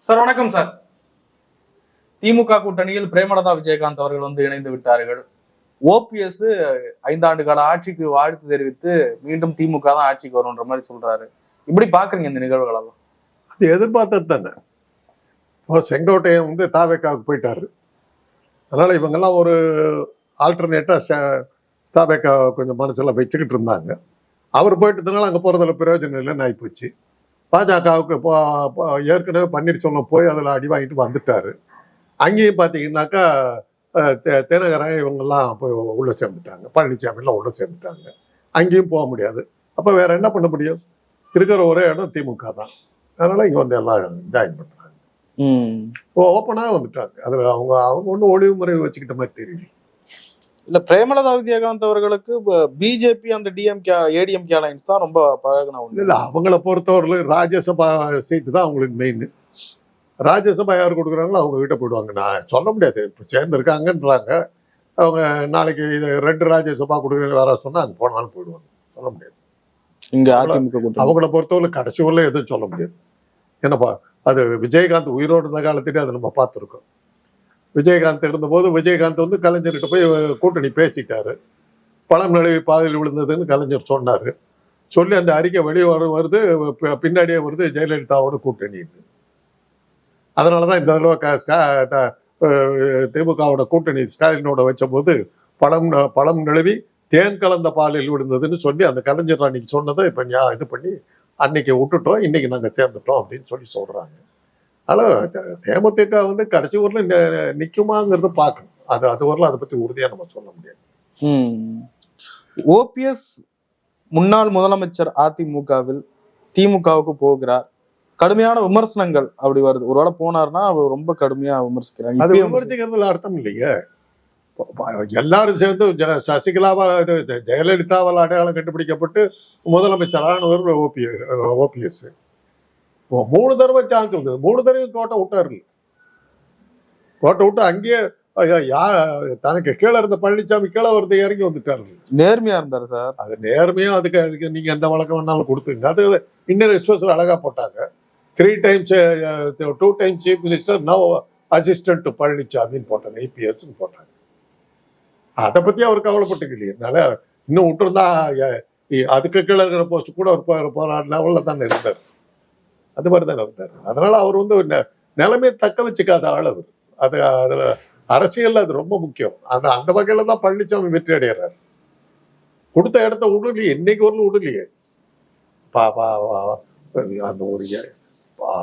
Sir வணக்கம் sir. திமுக கூட்டணியில் பிரேமலதா விஜயகாந்த் அவர்கள் இணைந்து விட்டார்கள். ஓபிஎஸ் 5 ஆண்டு கால ஆட்சிக்கு வாழ்த்து தெரிவித்து மீண்டும் திமுக தான் ஆட்சிக்கு வரும்ன்ற மாதிரி சொல்றாரு. இப்படி பாக்குறீங்க இந்த நிகழ்வுகளெல்லாம்? அது எதிர்பார்த்தது தானே. செங்கோட்டையன் தாவேக்காவுக்கு போயிட்டாரு. அதனால இவங்கெல்லாம் ஒரு ஆல்டர்னேட்டா தாவேக்கா கொஞ்சம் மனசுல வச்சுக்கிட்டு இருந்தாங்க. அவர் போயிட்டதுனால அங்கே போறதுல பிரயோஜனம் இல்லைன்னு ஆகிப்போச்சு. பாஜகவுக்கு ஏற்கனவே பன்னீர்செல்வம் போய் அதில் அடி வாங்கிட்டு வந்துட்டாரு. அங்கேயும் பார்த்தீங்கன்னாக்கா தினகரன் இவங்கெல்லாம் போய் உள்ள சேர்ந்துட்டாங்க, பழனிசாமிலாம் உள்ள சேர்ந்துட்டாங்க. அங்கேயும் போக முடியாது. அப்போ வேற என்ன பண்ண முடியும்? இருக்கிற ஒரே இடம் திமுக தான். அதனால இங்கே எல்லாம் ஜாயின் பண்றாங்க. ஓப்பனாக வந்துட்டாங்க. அதில் அவங்க ஒன்றும் ஒளிவு முறை வச்சுக்கிட்ட மாதிரி தெரியல. இல்ல, பிரேமலதா விஜயகாந்த் அவர்களுக்கு பிஜேபி அந்த டிஎம்கே ஏடிஎம்கே அலைன்ஸ் தான் ரொம்ப பழகின ஒண்ணு. இல்லை, அவங்கள பொறுத்தவரையிலும் ராஜ்யசபா சீட்டு தான் அவங்களுக்கு மெயின். ராஜ்யசபா யார் கொடுக்குறாங்களோ அவங்க கிட்ட போயிடுவாங்க. நான் சொல்ல முடியாது, இப்போ சேர்ந்துருக்காங்கன்றாங்க. அவங்க நாளைக்கு இது 2 ராஜ்யசபா கொடுக்குறேன்னு வேற சொன்னால் அங்கே போனாலும் போயிடுவாங்க. சொல்ல முடியாது. இங்க அதிமுக அவங்கள பொறுத்தவரை கடைசி வரல எதுவும் சொல்ல முடியாது. என்னப்பா, அது விஜயகாந்த் உயிரோடு இருந்த காலத்திலே அதை நம்ம பார்த்துருக்கோம். விஜயகாந்த் இருந்தபோது விஜயகாந்த் கலைஞர்கிட்ட போய் கூட்டணி பேசிட்டாரு. பழம் நழுவி பாதையில் விழுந்ததுன்னு கலைஞர் சொன்னார். சொல்லி அந்த அறிக்கை வெளியே வருது, பின்னாடியே வருது ஜெயலலிதாவோட கூட்டணி. அதனால தான் இந்த தடவை திமுகவோட கூட்டணி ஸ்டாலினோட வச்ச போது பழம் நழுவி தேன் கலந்த பாலில் விழுந்ததுன்னு சொல்லி அந்த கலைஞர் அன்னைக்கு சொன்னதை இப்போ இது பண்ணி அன்னைக்கு விட்டுட்டோம், இன்னைக்கு நாங்கள் சேர்ந்துட்டோம் அப்படின்னு சொல்றாங்க. அதனால் தேமுதிக கடைசி ஊரில் நிற்குமாங்கிறத பார்க்கணும். அது வரலாம் அதை பற்றி உறுதியாக நம்ம சொல்ல முடியாது. ஓபிஎஸ் முன்னாள் முதலமைச்சர் அதிமுகவில் திமுகவுக்கு போகிறார். கடுமையான விமர்சனங்கள் அப்படி வருது. ஒருவேளை போனார்னா அவர் ரொம்ப கடுமையா விமர்சிக்கிறாங்க. அது விமர்சிக்கிறதுல அர்த்தம் இல்லையே. எல்லாரும் சேர்ந்து சசிகலாவால் ஜெயலலிதாவால் அடையாளம் கண்டுபிடிக்கப்பட்டு முதலமைச்சரானவர் ஓபிஎஸ் 3 தடவை சான்ஸ் வந்தது. 3 தடவை கோட்டை விட்டாரு. கோட்டை விட்டு அங்கேயே தனக்கு கீழே இருந்த பழனிசாமி கீழே வருது இறங்கி வந்துட்டாரு. நேர்மையா இருந்தாரு சார். அது நேர்மையா அதுக்கு நீங்க எந்த வழக்கம் வேணாலும் கொடுத்துங்க. அது இன்னொரு விசுவாசம் அழகா போட்டாங்க. 2 time chief minister now assistant to பழனிசாமின்னு போட்டாங்க, EPS போட்டாங்க. அதை பத்தி அவர் கவலைப்பட்டுக்கலையே. அதனால இன்னும் விட்டுருந்தா அதுக்கு கீழே இருக்கிற போஸ்ட் கூட அவர் போராட லெவலில் தானே இருந்தார். அது மாதிரி தானே இருந்தார். அதனால அவர் நிலைமையை தக்க வச்சுக்காத ஆள் அவர். அதுல அரசியல் அது ரொம்ப முக்கியம். அந்த வகையில தான் பழனிசாமி வெற்றி அடைகிறார். கொடுத்த இடத்த விடலையே, இன்னைக்கு வரல விடலையே. அந்த ஒரு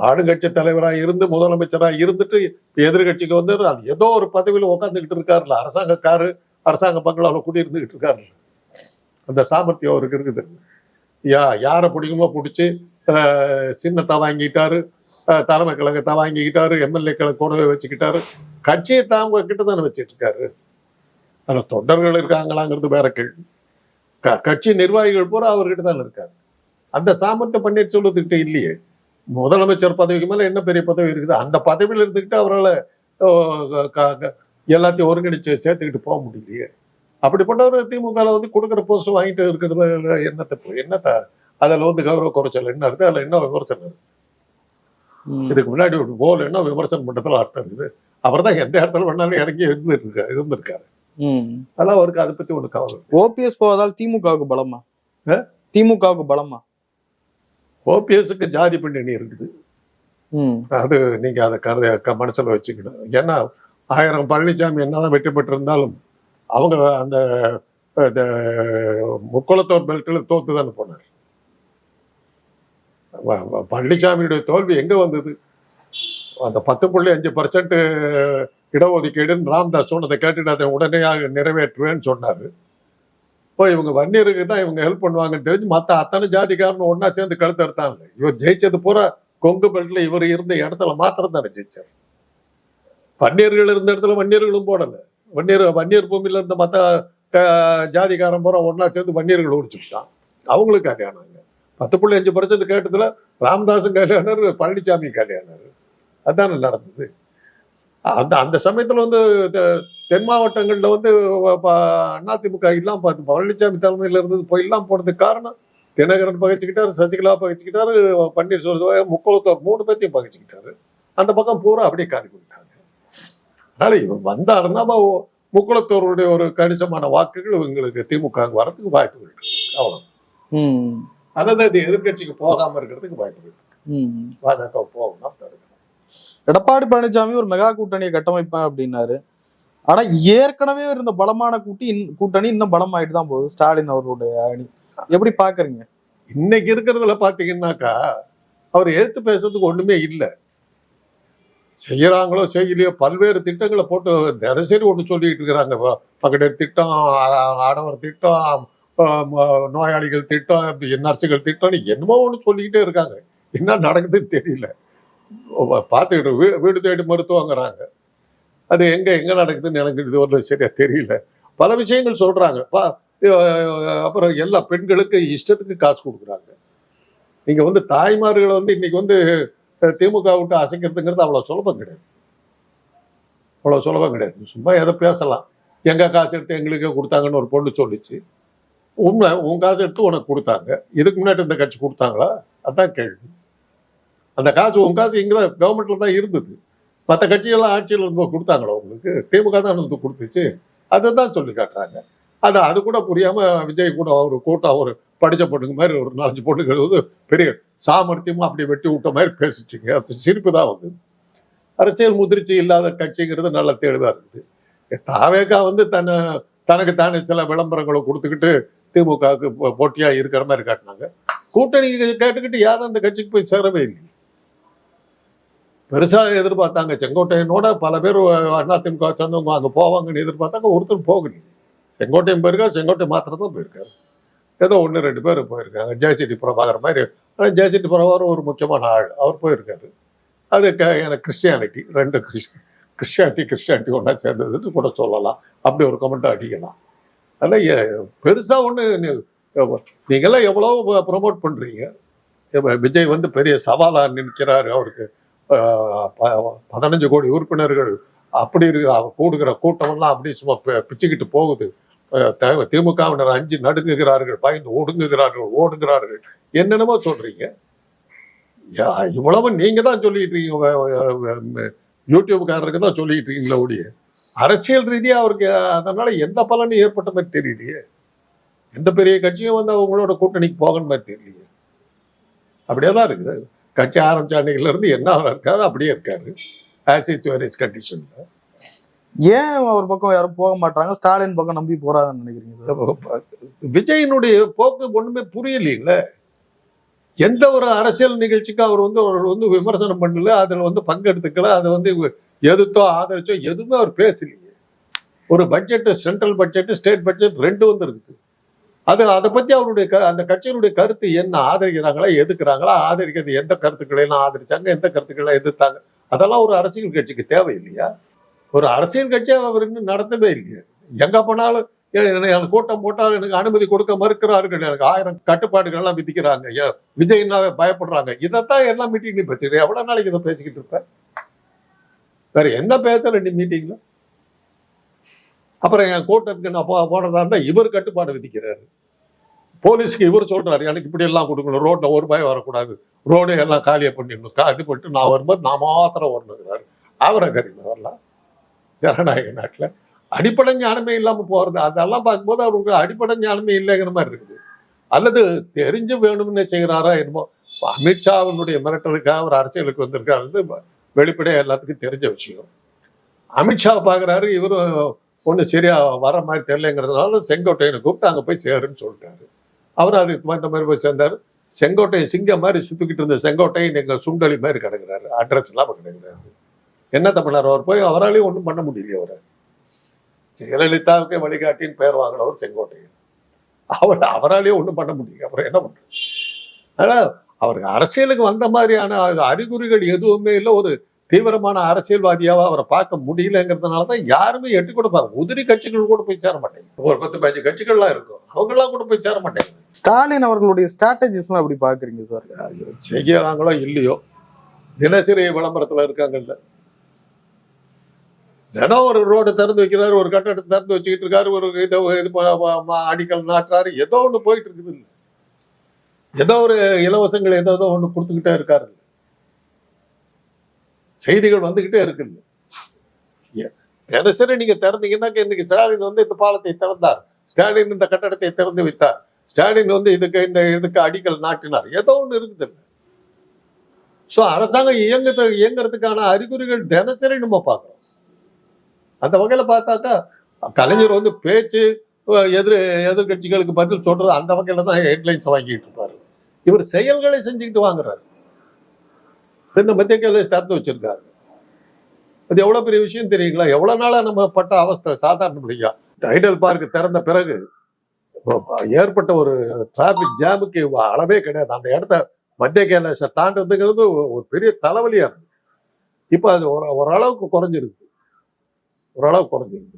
ஆளுங்கட்சி தலைவராக இருந்து முதலமைச்சராக இருந்துட்டு எதிர்கட்சிக்கு அது ஏதோ ஒரு பதவியில் உட்காந்துக்கிட்டு இருக்காருல்ல. அரசாங்க பங்களாவில் குடியிருந்துகிட்டு இருக்காரு. அந்த சாமர்த்தியம் அவருக்கு இருக்குது. யாரை பிடிக்குமோ பிடிச்சி சின்னத்தை வாங்கிட்டாரு, தலைமை கழகத்தை வாங்கிக்கிட்டாரு, எம்எல்ஏக்களை கூடவே வச்சுக்கிட்டாரு, கட்சியை தான் கிட்ட தானே வச்சுட்டு இருக்காரு. அதில் தொண்டர்கள் இருக்காங்களாங்கிறது வேற கேள்வி. கட்சி நிர்வாகிகள் பூரா அவர்கிட்ட தானே இருக்காரு. அந்த சாமர்த்தியம் பன்னீர்செல்வத்துக்கிட்ட இல்லையே. முதலமைச்சர் பதவிக்கு மேல என்ன பெரிய பதவி இருக்குது? அந்த பதவியில் இருந்துக்கிட்டு அவரால் எல்லாத்தையும் ஒருங்கிணைச்சு சேர்த்துக்கிட்டு போக முடியலையே. அப்படிப்பட்டவர் திமுகவில் கொடுக்குற போஸ்ட் வாங்கிட்டு இருக்கிறது என்னத்த அதில் கௌரவ குறைச்சல் என்ன இருக்குது? அதில் என்ன விமர்சனம் இருக்கு? இதுக்கு முன்னாடி ஒரு போல் என்ன விமர்சனம் பண்றதுல அர்த்தம் இருக்குது? அவர் தான் எந்த இடத்துல வேணாலும் இறங்கி இருந்திருக்காரு. அதெல்லாம் அவருக்கு அதை பத்தி ஒண்ணு கவலை. ஓபிஎஸ் போவதால் திமுகவுக்கு பலமா? திமுகவுக்கு பலமா? ஓபிஎஸ்க்கு ஜாதி பின்னணி இருக்குது. அது நீங்க அதை மனசுல வச்சுக்கணும். ஏன்னா 1000 பழனிசாமி என்னதான் வெற்றி பெற்று இருந்தாலும் அவங்க அந்த முக்குளத்தோர் பெல்ட்டில் தோத்து தானே போனார். பழனிசாமியுடைய தோல்வி எங்க வந்தது? அந்த 10.5% இடஒதுக்கீடுன்னு ராம்தாஸ் சொன்னதை கேட்டுட்டு அதை உடனடியாக நிறைவேற்றுவேன்னு சொன்னாரு. இப்போ இவங்க வன்னியருக்கு தான் இவங்க ஹெல்ப் பண்ணுவாங்கன்னு தெரிஞ்சு மற்ற அத்தனை ஜாதிக்காரன் ஒன்னா சேர்ந்து கழுத்து எடுத்தாங்க. இவர் ஜெயிச்சது பூரா கொங்கு பெல்ட்ல இவர் இருந்த இடத்துல மாத்திரம் தானே ஜெயிச்சார். வன்னியர்கள் இருந்த இடத்துல வன்னியர்களும் போடல. வன்னியர் பூமியில இருந்த மற்ற ஜாதிக்காரன் பூரா ஒன்னா சேர்ந்து வன்னியர்கள் ஓடிச்சுட்டான். அவங்களுக்கு கல்யாணம் 10.5% கேட்டதுல ராமதாசும் கல்யாணர், பழனிசாமி கல்யாணர். அதுதானே நடந்தது. அந்த சமயத்துல தென் மாவட்டங்கள்ல அதிமுக எல்லாம் பார்த்து பழனிசாமி தலைமையில இருந்தது போய் எல்லாம் போனதுக்கு காரணம் தினகரன் பகைச்சுக்கிட்டாரு, சசிகலா பகைச்சுக்கிட்டாரு, பன்னீர்செல்வம், முக்குளத்தோர் 3 பேர்த்தையும் பகைச்சுக்கிட்டாரு. அந்த பக்கம் பூரா அப்படியே காலி பண்ணிட்டாங்க. அதனால இவன் வந்தாருன்னா முக்குளத்தோருடைய ஒரு கணிசமான வாக்குகள் இவங்களுக்கு திமுக வரதுக்கு வாய்ப்புகள் இருக்கு. அவ்வளவு. அதாவது அது எதிர்கட்சிக்கு போகாம இருக்கிறதுக்கு வாய்ப்புகள் இருக்கு. பாஜக போகணும் தடுக்கலாம். எடப்பாடி பழனிசாமி ஒரு மெகா கூட்டணியை கட்டமைப்பேன் அப்படின்னாரு. ஆனா ஏற்கனவே இருந்த பலமான கூட்டணி இன்னும் பலமாயிட்டு தான் போகுது. ஸ்டாலின் அவர்களுடைய அணி எப்படி பாக்குறீங்க? இன்னைக்கு இருக்கிறதுல பாத்தீங்கன்னாக்கா அவர் எதிர்த்து பேசுறதுக்கு ஒண்ணுமே இல்லை. செய்யறாங்களோ செய்யலையோ பல்வேறு திட்டங்களை போட்டு தினசரி ஒண்ணு சொல்லிட்டு இருக்கிறாங்க. பகடர் திட்டம், ஆடவர் திட்டம், நோயாளிகள் திட்டம், நர்சுகள் திட்டம், என்னமோ ஒண்ணு சொல்லிக்கிட்டே இருக்காங்க. என்ன நடக்குதுன்னு தெரியல. பார்த்துக்கிட்டு வீடு தேடி மருத்துவங்கிறாங்க. அது எங்க நடக்குதுன்னு எனக்கு இது ஒரு சரியா தெரியல. பல விஷயங்கள் சொல்றாங்க. அப்புறம் எல்லா பெண்களுக்கு இஷ்டத்துக்கு காசு கொடுக்குறாங்க. நீங்க தாய்மார்களை இன்னைக்கு திமுக விட்டு அசைக்கிறதுங்கிறது அவ்வளவு சுலபம் கிடையாது. அவ்வளவு சுலபம் கிடையாது. சும்மா எதை பேசலாம். எங்க காசு எடுத்து எங்களுக்கே கொடுத்தாங்கன்னு ஒரு பொண்ணு சொல்லிச்சு. உண்மை, உன் காசு எடுத்து உனக்கு கொடுத்தாங்க. இதுக்கு முன்னாடி இந்த கட்சி கொடுத்தாங்களா? அதான் கேள்வி. அந்த காசு உன் காசு இங்க கவர்மெண்ட்ல தான் இருந்தது. மற்ற கட்சிகள்லாம் ஆட்சியில் இருந்து கொடுத்தாங்களா உங்களுக்கு? திமுக தான் கொடுத்துச்சு. அதை தான் சொல்லி காட்டுறாங்க. அது கூட புரியாம விஜய் கூட ஒரு கூட்டம் ஒரு படிச்ச பொண்ணுங்க மாதிரி ஒரு 4 பொண்ணுகள் பெரிய சாமர்த்தியமா அப்படி வெட்டி விட்ட மாதிரி பேசிச்சுங்க. அப்ப சிரிப்பு தான் வந்தது. அரசியல் முதிர்ச்சி இல்லாத கட்சிங்கிறது நல்ல தெளிவா இருக்குது. தாவேகா தனக்கு தானே சில விளம்பரங்களை கொடுத்துக்கிட்டு திமுகவுக்கு போட்டியா இருக்கிற மாதிரி காட்டினாங்க. கூட்டணி கேட்டுக்கிட்டு யாரும் அந்த கட்சிக்கு போய் சேரவே இல்லை. பெருசா எதிர்பார்த்தாங்க. செங்கோட்டையனோட பல பேர் அதிமுக சேர்ந்தவங்க அங்க போவாங்கன்னு எதிர்பார்த்தாங்க. ஒருத்தர் போகலையே. செங்கோட்டையன் போயிருக்காரு. செங்கோட்டை மாத்திரம் தான் போயிருக்காரு. ஏதோ 1-2 பேர் போயிருக்காங்க. ஜெயசிடி பிரபாகர் மாதிரி. ஆனால் ஜெயசிடி பிரபாகர் ஒரு முக்கியமான ஆள். அவர் போயிருக்காரு. அது எனக்கு கிறிஸ்டியானிட்டி 2 கிறிஸ்டியானிட்டி ஒன்றா சேர்ந்ததுன்னு கூட சொல்லலாம். அப்படி ஒரு கமெண்ட் அடிக்கலாம். அதனால் பெருசா ஒன்று நீங்களாம் எவ்வளோ ப்ரொமோட் பண்றீங்க. விஜய் பெரிய சவாலா நிற்கிறாரு. அவருக்கு 15 கோடி உறுப்பினர்கள் அப்படி இருக்கு. அவர் கூடுகிற கூட்டமெல்லாம் அப்படி சும்மா பிச்சுக்கிட்டு போகுது. திமுகவினர் 5 நடுங்குகிறார்கள், பயந்து ஓடுங்கிறார்கள். என்னென்னமோ சொல்றீங்க. இவ்வளவு நீங்க தான் சொல்லிட்டு இருக்கீங்க. யூடியூப்காரருக்கு தான் சொல்லிட்டு இருக்கீங்களா ஒழிய அரசியல் ரீதியா அவருக்கு அதனால எந்த பலனும் ஏற்பட்ட மாதிரி தெரியலையே. எந்த பெரிய கட்சியும் அவங்களோட கூட்டணிக்கு போகணும் மாதிரி தெரியலையே. அப்படியே தான் இருக்குது. கட்சி ஆரம்பிச்ச அன்னைக்குல இருந்து என்ன இருக்காரு அப்படியே இருக்காரு. ஆஸ் இஸ் வேரியஸ் கண்டிஷன்ல. ஏன் அவர் பக்கம் யாரும் போக மாட்டாங்க, ஸ்டாலின் பக்கம் நம்பி போறாங்கன்னு நினைக்கிறீங்க? விஜயனுடைய போக்கு ஒண்ணுமே புரியல. எந்த ஒரு அரசியல் நிகழ்ச்சிக்கு அவர் விமர்சனம் பண்ணல, அதுல பங்கெடுத்துக்கல, அதை எதிர்த்தோ ஆதரிச்சோ எதுவுமே அவர் பேசலையே. ஒரு budget, central budget, state budget 2 இருக்குது. அதை பத்தி அவருடைய அந்த கட்சியினுடைய கருத்து என்ன? ஆதரிக்கிறாங்களா, எதுக்குறாங்களா? ஆதரிக்கிறது எந்த கருத்துக்களை எல்லாம் ஆதரிச்சாங்க, எந்த கருத்துக்களை எதிர்த்தாங்க? அதெல்லாம் ஒரு அரசியல் கட்சிக்கு தேவை இல்லையா? ஒரு அரசியல் கட்சியை அவர் இன்னும் நடத்தவே இல்லையா? எங்க போனாலும் எனக்கு கூட்டம் போட்டால் எனக்கு அனுமதி கொடுக்க மறுக்கிறார்கள், எனக்கு 1000 கட்டுப்பாடுகள் எல்லாம் விதிக்கிறாங்க, விஜய்னாவே பயப்படுறாங்க. இதைத்தான் எல்லா மீட்டிங்லையும் பேசுறேன். எவ்வளவு நாளைக்கு இதை பேசிக்கிட்டு இருப்பேன்? வேற என்ன பேச 2 மீட்டிங்ல? அப்புறம் என் கூட்டத்துக்கு நான் போனதா இருந்தா இவர் கட்டுப்பாடு விதிக்கிறாரு. போலீஸுக்கு இவர் சொல்றாரு, எனக்கு இப்படி எல்லாம் கொடுக்கணும், ரோட்ல ஒரு பயம் வரக்கூடாது, ரோடு எல்லாம் காலியை பண்ணிடணும், காலி பண்ணிட்டு நான் வரும்போது நான் மாத்திரம் வரணுங்கிறாரு. அவரை கறியில் வரலாம் ஜனநாயக நாட்டுல. அடிப்படை ஞானமே இல்லாம போறது, அதெல்லாம் பார்க்கும்போது அவருக்கு அடிப்படை ஞானமே இல்லைங்கிற மாதிரி இருக்குது. அல்லது தெரிஞ்சு வேணும்னு செய்கிறாரா என்னமோ. அமித்ஷாவினுடைய மிரட்டலுக்காக அவர் அரசியலுக்கு வந்திருக்காரு, வெளிப்படையா எல்லாத்துக்கும் தெரிஞ்ச விஷயம். அமித்ஷாவை பாக்குறாரு, இவரும் ஒன்றும் சரியா வர மாதிரி தெரியலங்கிறதுனால செங்கோட்டையனை கூப்பிட்டு அங்கே போய் சேருன்னு சொல்லிட்டாரு. அவர் அதுக்கு இந்த மாதிரி போய் சேர்ந்தாரு. செங்கோட்டையை சிங்கம் மாதிரி சுத்திக்கிட்டு இருந்த செங்கோட்டையை நீங்க சுண்டலி மாதிரி கிடக்குறாரு, அட்ரஸ் இல்லாம கிடக்குறாரு. என்ன தமிழர் அவர் போய் அவராலையும் ஒன்றும் பண்ண முடியலையே. அவரை ஜெயலலிதாவுக்கே வழிகாட்டின்னு பெயர் வாங்கினவர் செங்கோட்டையன். அவராலேயே ஒன்றும் பண்ண முடியல. அப்புறம் என்ன பண்றது? ஆனா அவருக்கு அரசியலுக்கு வந்த மாதிரியான அறிகுறிகள் எதுவுமே இல்லை. ஒரு தீவிரமான அரசியல்வாதியாவா அவரை பார்க்க முடியலங்கிறதுனாலதான் யாருமே எட்டு கூட பார்க்க. உதிரி கட்சிகள் கூட போய் சேர மாட்டேங்க. ஒரு 10-15 கட்சிகள்லாம் இருக்கும், அவங்கெல்லாம் கூட போய் சேர மாட்டேங்க. ஸ்டாலின் அவர்களுடைய ஸ்ட்ராட்டஜிஸ் எல்லாம் எப்படி பாக்குறீங்க சார்? செய்யறாங்களோ இல்லையோ, தினசரி விளம்பரத்துல இருக்காங்கல்ல, தினம் ஒரு ரோடு திறந்து வைக்கிறாரு, ஒரு கட்டடத்தை திறந்து வச்சுக்கிட்டு இருக்காரு, ஒரு அடிக்கல் நாட்டுறாரு, ஏதோ ஒண்ணு போயிட்டு இருக்குது. இல்லை ஏதோ ஒரு இலவசங்கள் ஏதோ ஒண்ணு கொடுத்துக்கிட்டே இருக்காரு. செய்திகள் வந்துகிட்டே இருக்குல்ல. தினசரி நீங்க திறந்தீங்கன்னாக்க இன்னைக்கு ஸ்டாலின் வந்து இந்த பாலத்தை திறந்தார், ஸ்டாலின் இந்த கட்டடத்தை திறந்து வைத்தார், ஸ்டாலின் வந்து இதுக்கு அடிக்கல் நாட்டினார், ஏதோ ஒண்ணு இருக்குது. சோ அரசாங்கம் இயங்குறதுக்கான அறிகுறிகள் தினசரி நம்ம பார்க்கிறோம். அந்த வகையில பார்த்தாக்கா கலைஞர் வந்து பேச்சு எதிர்கட்சிகளுக்கு பதில் சொல்றது அந்த வகையில தான் ஹெட்லைன்ஸ் வாங்கிட்டு இருப்பாரு. இவர் செயல்களை செஞ்சுக்கிட்டு வாங்குறாரு. இந்த மத்திய கேள்வி திறந்து வச்சிருக்காரு. அது எவ்வளவு பெரிய விஷயம் தெரியுங்களா? எவ்வளவு நாளா நம்ம பட்ட அவஸ்தை சாதாரண முடியா. ஐடல் பார்க் திறந்த பிறகு ஏற்பட்ட ஒரு டிராபிக் ஜாமுக்கு அளவே கிடையாது. அந்த இடத்த மத்திய கேரள தாண்டதுங்கிறது ஒரு பெரிய தலைவலியா இருக்கு. இப்ப அது ஓரளவுக்கு குறைஞ்சிருக்கு.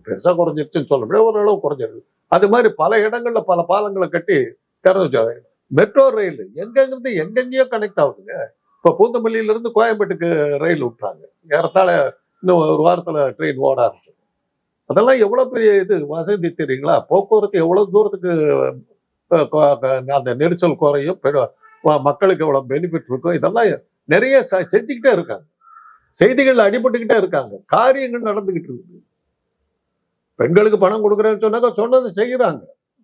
பெருசா குறைஞ்சிருச்சுன்னு சொல்ல முடியாது, ஓரளவு குறைஞ்சிருக்கு. அது மாதிரி பல இடங்கள்ல பல பாலங்களை கட்டி திறந்து வச்சாங்க. மெட்ரோ ரயில் எங்கிருந்து எங்கெங்கேயோ கனெக்ட் ஆகுதுங்க. இப்ப பூந்தமல்லியில இருந்து கோயம்பேட்டுக்கு ரயில் விட்டுறாங்க. ஏறத்தாழ இன்னும் ஒரு வாரத்துல ட்ரெயின் ஓட ஆரம்பிச்சு. அதெல்லாம் எவ்வளவு பெரிய இது வசதி தெரியுங்களா? போக்குவரத்து எவ்வளவு தூரத்துக்கு அந்த நெரிசல் குறையும், மக்களுக்கு எவ்வளவு பெனிஃபிட் இருக்கும். இதெல்லாம் நிறைய செஞ்சுக்கிட்டே இருக்காங்க. செய்திகள் அடிபட்டுக்கிட்டே இருக்காங்க. காரியங்கள் நடந்துகிட்டு இருக்குது. பெண்களுக்கு பணம் கொடுக்குறேன்னு சொன்னாக்க சொன்னது செய்யறாங்க.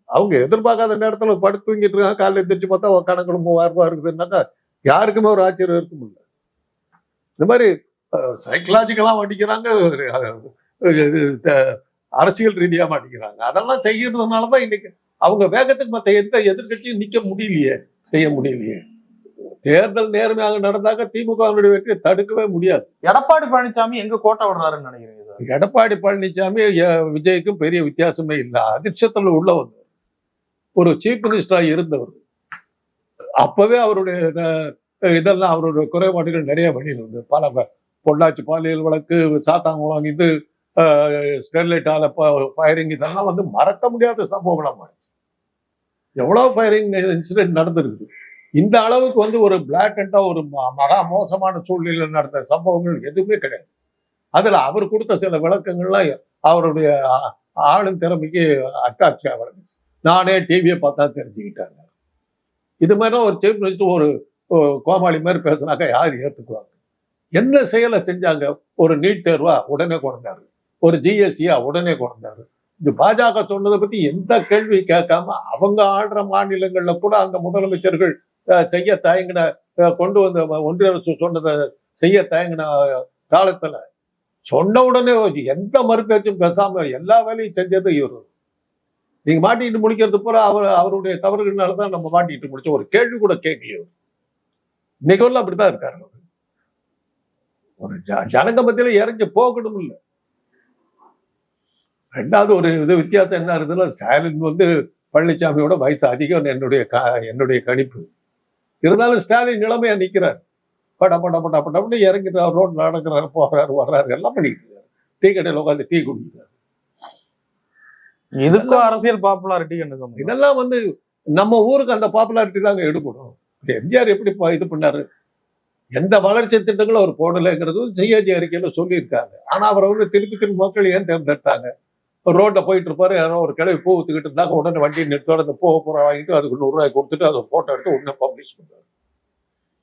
அவங்க எதிர்பார்க்காத நேரத்துல படுத்து தூங்கிட்டு இருக்காங்க. காலையில் எந்திரிச்சு பார்த்தா கணக்கு 3000 ரூபாய் இருக்குதுன்னாக்கா யாருக்குமே ஒரு ஆச்சரியம் இருக்கும் இல்லை. இந்த மாதிரி சைக்கலாஜிக்கலா மாட்டிக்கிறாங்க, அரசியல் ரீதியா மாட்டிக்கிறாங்க. அதெல்லாம் செய்யறதுனாலதான் இன்னைக்கு அவங்க வேகத்துக்கு மற்ற எந்த எதிர்கட்சியும் நிக்க முடியலையே, செய்ய முடியலையே. தேர்தல் நேர்மையாக நடந்தாக்க திமுகவினுடைய வெற்றியை தடுக்கவே முடியாது. எடப்பாடி பழனிசாமி எங்க கோட்டை விடுறாருன்னு நினைக்கிறீங்க? எடப்பாடி பழனிசாமி விஜய்க்கும் பெரிய வித்தியாசமே இல்லை. அதிர்ஷ்டத்துல உள்ளவர், ஒரு சீஃப் மினிஸ்டரா இருந்தவர். அப்பவே அவருடைய இதெல்லாம் அவருடைய குறைபாடுகள் நிறைய வெளியில் வந்து பல பொள்ளாச்சி பாலியல் வழக்கு, சாத்தாங்குளம் இது, ஸ்டெர்லைட் ஆல ஃபயரிங், இதெல்லாம் வந்து மறக்க முடியாத சம்பவங்களா மாறிச்சு. எவ்வளவு ஃபயரிங் இன்சிடென்ட் நடந்திருக்குது. இந்த அளவுக்கு வந்து ஒரு பிளாக்கண்டா ஒரு மகா மோசமான சூழ்நிலையில் நடந்த சம்பவங்கள் எதுவுமே கிடையாது. அதுல அவர் கொடுத்த சில விளக்கங்கள்லாம் அவருடைய ஆளும் திறமைக்கு அத்தாட்சியா வளர்ந்துச்சு. நானே டிவியை பார்த்தா தெரிஞ்சுக்கிட்டாங்க. இது மாதிரி ஒரு சீஃப் மினிஸ்டர் ஒரு கோமாளி மாதிரி பேசினாக்கா யார் ஏற்றுக்குவாங்க? என்ன செயலை செஞ்சாங்க? ஒரு நீட் தேர்வா உடனே கொண்டாரு, ஒரு ஜிஎஸ்டியா உடனே கொண்டாரு. இந்த பாஜக சொன்னதை பத்தி எந்த கேள்வி கேட்காம அவங்க ஆடுற மாநிலங்கள்ல கூட அந்த முதலமைச்சர்கள் செய்ய தயங்கின, கொண்டு வந்த ஒன்றிய அரசு சொன்னதை செய்ய தயங்கின காலத்துல சொன்ன உடனே எந்த மறுபேச்சும் பேசாம எல்லா வேலையும் செஞ்சது இவரு. நீங்க மாட்டிட்டு முடிக்கிறது பூரா அவருடைய தவறுகள்னாலதான் நம்ம மாட்டிட்டு முடிச்சோம். ஒரு கேள்வி கூட கேட்கலையோ. இன்னைக்கு வரலாம் அப்படித்தான் இருக்காரு. ஒரு ஜனங்க மத்தியில இறங்கி போகணும் இல்லை. ரெண்டாவது ஒரு இது வித்தியாசம் என்ன இருக்குதுன்னா, ஸ்டாலின் வந்து பழனிசாமியோட வயசு அதிகம் என்னுடைய கணிப்பு. இருந்தாலும் ஸ்டாலின் நிலைமையா நிக்கிறார். படப்பட்டு இறங்கிட்டு ரோட்ல நடக்கிறாரு, போறாரு, வர்றாரு, எல்லாம் பண்ணிட்டு இருக்காரு. டீ கடையில் உட்காந்து டீ குடிக்கிறாரு. இதுக்கும் அரசியல் பாப்புலாரிட்டி என்ன? இதெல்லாம் வந்து நம்ம ஊருக்கு அந்த பாப்புலாரிட்டி தாங்க எடுக்கணும். எம்ஜிஆர் எப்படி இது பண்ணாரு? எந்த வளர்ச்சி திட்டங்களும் அவர் போடலைங்கிறது சிஏஜி அறிக்கையில சொல்லியிருக்காங்க. ஆனா அவரை வந்து திருப்பி மக்கள் ஏன் தேர்ந்தெடுத்தாங்க? ரோட்ல போயிட்டு இருப்பாரு, யாரோ ஒரு கிளவி பூ ஊத்துக்கிட்டு இருந்தாங்க, உடனே வண்டி நிறுத்தோட அந்த பூவை வாங்கிட்டு அதுக்கு 100 ரூபாய் கொடுத்துட்டு அதை போட்டோ எடுத்து உடனே பப்ளிஷ் பண்ணாரு.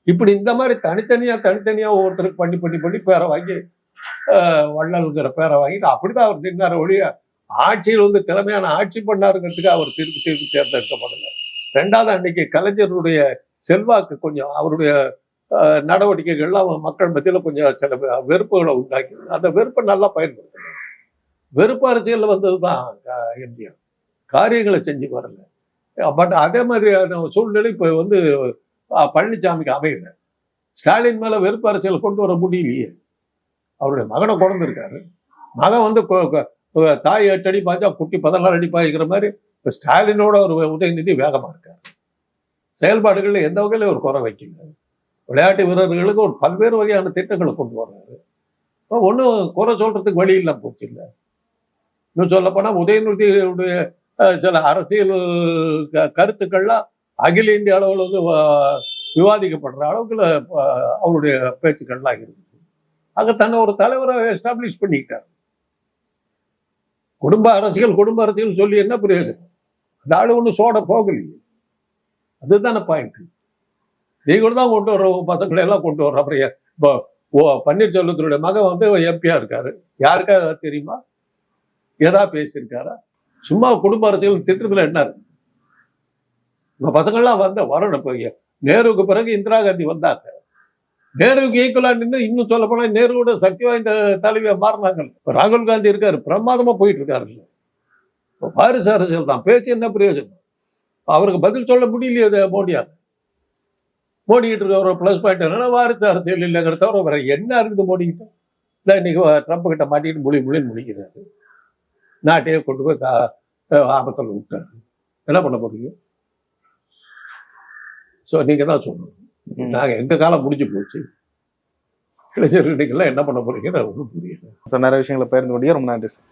இப்படி இந்த மாதிரி தனித்தனியா ஒவ்வொருத்தருக்கு பண்ணி பேரை வாங்கி வள்ளல்ங்கிற பேரை வாங்கிட்டு அப்படிதான் அவர் நின்னார ஒழிய ஆட்சியில் வந்து திறமையான ஆட்சி பண்ணாருங்கிறதுக்கு அவர் திருப்பி தேர்ந்தெடுக்கப்படல. ரெண்டாவது, அன்னைக்கு கலைஞருடைய செல்வாக்கு கொஞ்சம், அவருடைய நடவடிக்கைகள்லாம் மக்கள் மத்தியில கொஞ்சம் சில வெறுப்புகளை உண்டாக்கி அந்த வெறுப்பை நல்லா பயன்படுத்தினார். வெறுப்பு அரசியல் வந்ததுதான் எம்ஜிஆர். காரியங்களை செஞ்சு வரல. பட் அதே மாதிரியான சூழ்நிலை இப்ப வந்து பழனிசாமிக்கு அமையல. ஸ்டாலின் மேல வெறுப்பு அரசியல் கொண்டு வர முடியலையே. அவருடைய மகனை கொண்டிருக்காரு. மகன் வந்து தாய் 8 அடி பாய்ச்சா குட்டி 14 அடி பாய்க்கிற மாதிரி ஸ்டாலினோட ஒரு உதயநிதி வேகமா இருக்காரு. செயல்பாடுகள்ல எந்த வகையில ஒரு குறை வைக்கல. விளையாட்டு வீரர்களுக்கு ஒரு பல்வேறு வகையான திட்டங்களை கொண்டு வர்றாரு. ஒன்றும் குறை சொல்றதுக்கு வழி இல்லாம போச்சு இல்லை. இன்னும் சொல்ல போனா உதயநிதியுடைய சில அரசியல் கருத்துக்கள்லாம் அகில இந்திய அளவில் வந்து விவாதிக்கப்படுற அளவுக்குள்ள அவருடைய பேச்சுக்கள்லாம் இருக்குது. அங்க தன்னை ஒரு தலைவரை எஸ்டாப்ளிஷ் பண்ணிக்கிட்டார். குடும்ப அரசியல் சொல்லி என்ன பிரயோஜனம்? அந்த ஆளு ஒன்றும் சோட போகலையே. அதுதானே பாயிண்ட். நீங்க தான் கொண்டு வர்ற பசங்களை எல்லாம் கொண்டு வர்ற. அப்புறம் இப்போ பன்னீர்செல்வத்தினுடைய மகன் வந்து எம்பியா இருக்காரு. யாருக்காக தெரியுமா? ஏதா பேசியிருக்காரா? சும்மா குடும்ப அரசியல் திட்டத்துல என்ன இருக்கு? உங்க பசங்கள்லாம் வரணும். இப்போ நேருவுக்கு பிறகு இந்திரா காந்தி வந்தாங்க. நேருவுக்கு ஈக்குவலா நின்று, இன்னும் சொல்ல போனா நேருவோட சக்தி வாய்ந்த தலைவியா மாறினாங்க. இப்போ ராகுல் காந்தி இருக்காரு, பிரமாதமா போயிட்டு இருக்காரு. இப்போ வாரிசு அரசியல் தான், பேச்சு என்ன பிரயோஜனம்? அவருக்கு பதில் சொல்ல முடியலையே மோடியால். மோடிக்கிட்டு இருக்க ஒரு ப்ளஸ் பாயிண்ட் என்னன்னா வாரிசு அரசியல் இல்லைங்கிற தவிர வேற என்ன இருக்குது மோடிக்கிட்ட? இல்லை, இன்னைக்கு ட்ரம்ப் கிட்ட மாட்டிக்கிட்டு முழின்னு முடிக்கிறாரு. நாட்டையே கொண்டு போய் ஆபத்தில் விட்டாரு. என்ன பண்ண போறீங்க? ஸோ நீங்க தான் சொல்லணும். நாங்கள் எங்க காலம் முடிஞ்சு போச்சு. இளைஞர்கள் என்ன பண்ண போறீங்க? ஒன்றும் புரியல. நிறைய விஷயங்களை பகிர்ந்து கொண்டே ரொம்ப நன்றி சார்.